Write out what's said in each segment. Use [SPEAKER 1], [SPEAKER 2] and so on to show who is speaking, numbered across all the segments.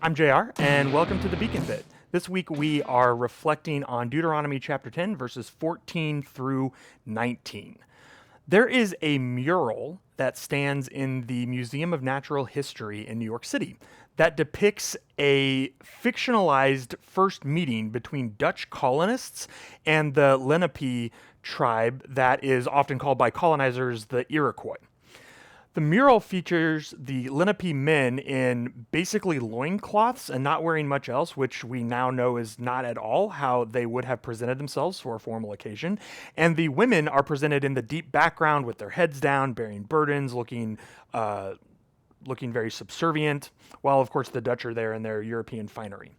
[SPEAKER 1] I'm JR, and welcome to the Beacon Bit. This week we are reflecting on Deuteronomy chapter 10, verses 14 through 19. There is a mural that stands in the Museum of Natural History in New York City that depicts a fictionalized first meeting between Dutch colonists and the Lenape tribe that is often called by colonizers the Iroquois. The mural features the Lenape men in basically loincloths and not wearing much else, which we now know is not at all how they would have presented themselves for a formal occasion. And the women are presented in the deep background with their heads down, bearing burdens, looking very subservient, while of course the Dutch are there in their European finery.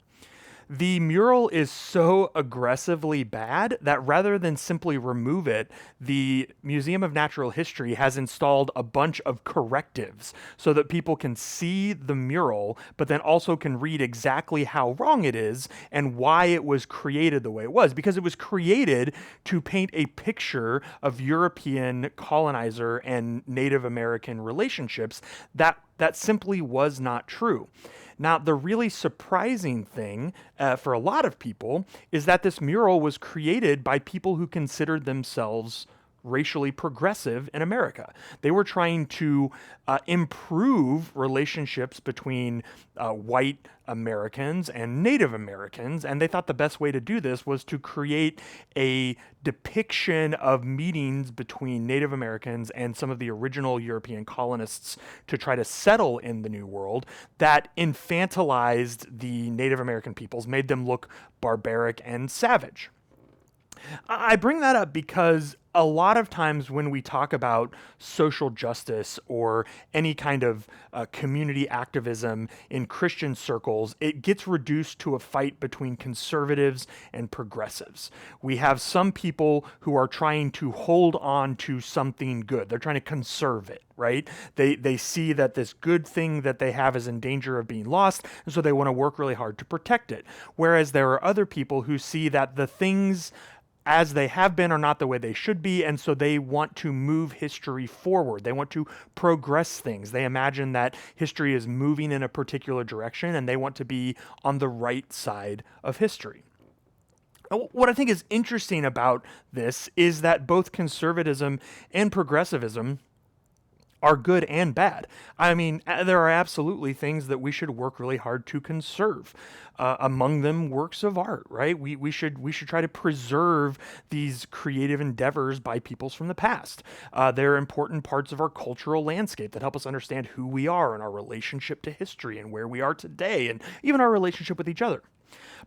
[SPEAKER 1] The mural is so aggressively bad that rather than simply remove it, the Museum of Natural History has installed a bunch of correctives so that people can see the mural, but then also can read exactly how wrong it is and why it was created the way it was. Because it was created to paint a picture of European colonizer and Native American relationships that simply was not true. Now, the really surprising thing for a lot of people is that this mural was created by people who considered themselves racially progressive in America. They were trying to improve relationships between white Americans and Native Americans, and they thought the best way to do this was to create a depiction of meetings between Native Americans and some of the original European colonists to try to settle in the New World that infantilized the Native American peoples, made them look barbaric and savage. I bring that up because a lot of times when we talk about social justice or any kind of community activism in Christian circles, it gets reduced to a fight between conservatives and progressives. We have some people who are trying to hold on to something good. They're trying to conserve it, right? They see that this good thing that they have is in danger of being lost, and so they want to work really hard to protect it. Whereas there are other people who see that the things as they have been are not the way they should be, and so they want to move history forward. They want to progress things. They imagine that history is moving in a particular direction, and they want to be on the right side of history. What I think is interesting about this is that both conservatism and progressivism are good and bad. I mean, there are absolutely things that we should work really hard to conserve. Among them, works of art, right? We should try to preserve these creative endeavors by peoples from the past. They're important parts of our cultural landscape that help us understand who we are and our relationship to history and where we are today, and even our relationship with each other.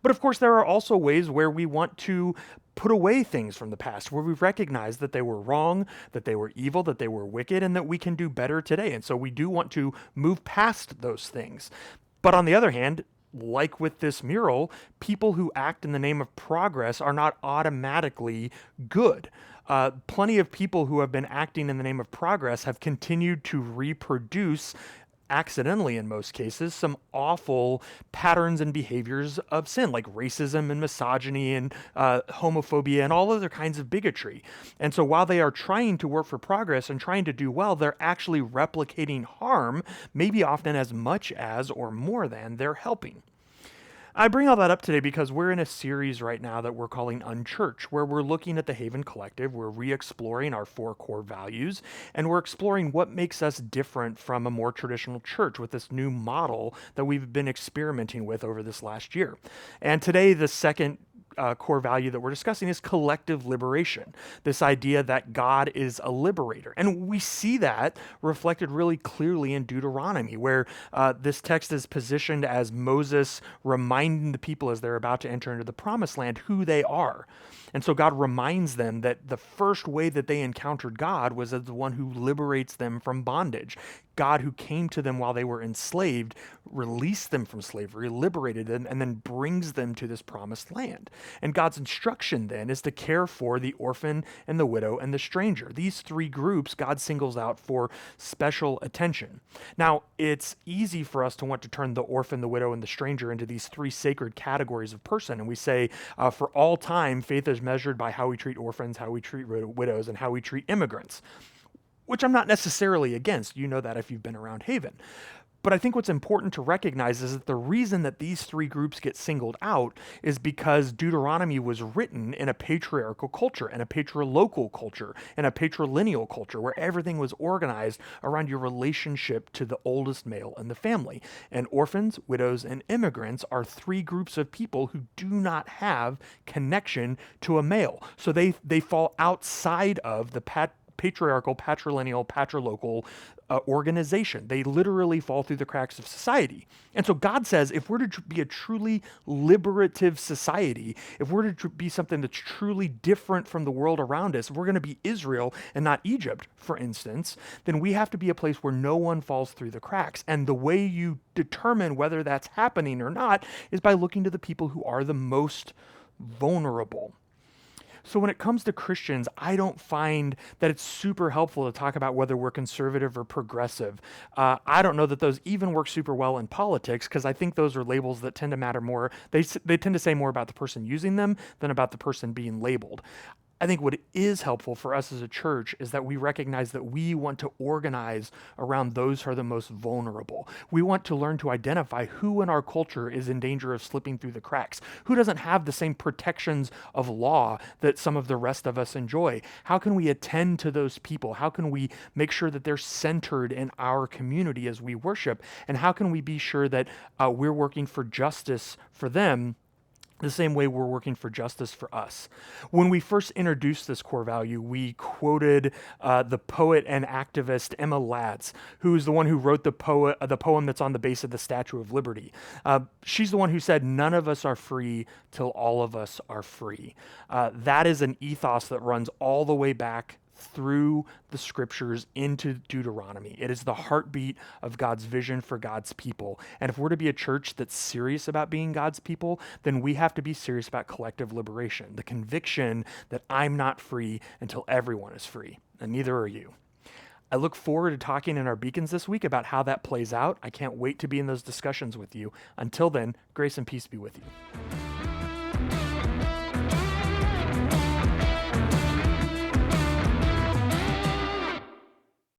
[SPEAKER 1] But of course, there are also ways where we want to put away things from the past, where we recognize that they were wrong, that they were evil, that they were wicked, and that we can do better today. And so we do want to move past those things. But on the other hand, like with this mural, people who act in the name of progress are not automatically good. Plenty of people who have been acting in the name of progress have continued to reproduce, accidentally in most cases, some awful patterns and behaviors of sin, like racism and misogyny and homophobia and all other kinds of bigotry. And so while they are trying to work for progress and trying to do well, they're actually replicating harm, maybe often as much as or more than they're helping. I bring all that up today because we're in a series right now that we're calling Unchurch, where we're looking at the Haven Collective, we're re-exploring our 4 core values, and we're exploring what makes us different from a more traditional church with this new model that we've been experimenting with over this last year. And today, the second core value that we're discussing is collective liberation. This idea that God is a liberator. And we see that reflected really clearly in Deuteronomy, where this text is positioned as Moses reminding the people as they're about to enter into the promised land who they are. And so God reminds them that the first way that they encountered God was as the one who liberates them from bondage. God, who came to them while they were enslaved, released them from slavery, liberated them, and then brings them to this promised land. And God's instruction then is to care for the orphan and the widow and the stranger. These 3 groups God singles out for special attention. Now, it's easy for us to want to turn the orphan, the widow, and the stranger into these 3 sacred categories of person. And we say, for all time, faith is measured by how we treat orphans, how we treat widows, and how we treat immigrants, which I'm not necessarily against. You know that if you've been around Haven. But I think what's important to recognize is that the reason that these three groups get singled out is because Deuteronomy was written in a patriarchal culture and a patrilocal culture and a patrilineal culture where everything was organized around your relationship to the oldest male in the family. And orphans, widows, and immigrants are three groups of people who do not have connection to a male. So they fall outside of the patriarchal, patrilineal, patrilocal organization. They literally fall through the cracks of society. And so God says if we're to be a truly liberative society, if we're to be something that's truly different from the world around us, if we're going to be Israel and not Egypt, for instance, then we have to be a place where no one falls through the cracks. And the way you determine whether that's happening or not is by looking to the people who are the most vulnerable. So when it comes to Christians, I don't find that it's super helpful to talk about whether we're conservative or progressive. I don't know that those even work super well in politics because I think those are labels that tend to matter more. They tend to say more about the person using them than about the person being labeled. I think what is helpful for us as a church is that we recognize that we want to organize around those who are the most vulnerable. We want to learn to identify who in our culture is in danger of slipping through the cracks, who doesn't have the same protections of law that some of the rest of us enjoy. How can we attend to those people? How can we make sure that they're centered in our community as we worship? And how can we be sure that we're working for justice for them the same way we're working for justice for us? When we first introduced this core value, we quoted the poet and activist Emma Latz, who's the one who wrote the poem that's on the base of the Statue of Liberty. She's the one who said, "None of us are free till all of us are free." That is an ethos that runs all the way back through the scriptures into Deuteronomy. It is the heartbeat of God's vision for God's people. And if we're to be a church that's serious about being God's people, then we have to be serious about collective liberation, the conviction that I'm not free until everyone is free, and neither are you. I look forward to talking in our Beacons this week about how that plays out. I can't wait to be in those discussions with you. Until then, grace and peace be with you.